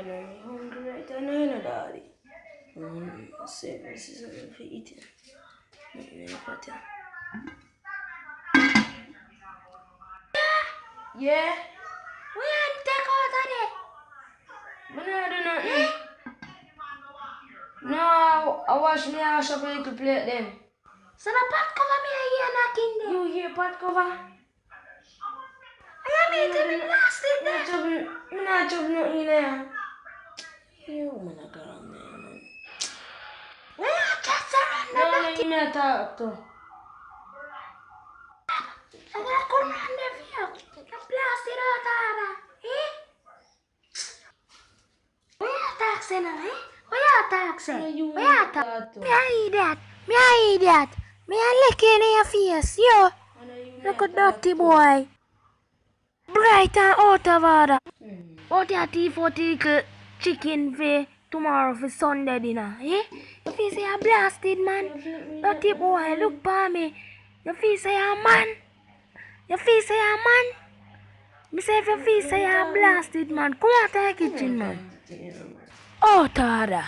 know me hungry right now, you know, daddy. Say this is something for eating. Nothing in the pot here. Yeah? We ain't take out of there. But no, I do nothing. No, I wash me ash up a little plate then. So the pot cover me here knocking there. You hear pot cover? I am eating the plastic there. I'm not chopping nothing in there. You man a girl on there, man. We are just around the No, dirty. you not talk to. I'm gonna come round there for you. The plastic out of eh? We are taxing now, eh? We are taxing. We are taxing. Me I eat that. Me I eat that. Me I lick in your face, yo. Look at dirty boy. Bright and out of order. What your teeth for chicken for tomorrow for Sunday dinner, eh? You feel say you're blasted, man. Dirty boy, look for me. You feel say you're a man. You feel say you're a man. Me say if you feel say you're blasted, man, come out of the kitchen, man. Out of order.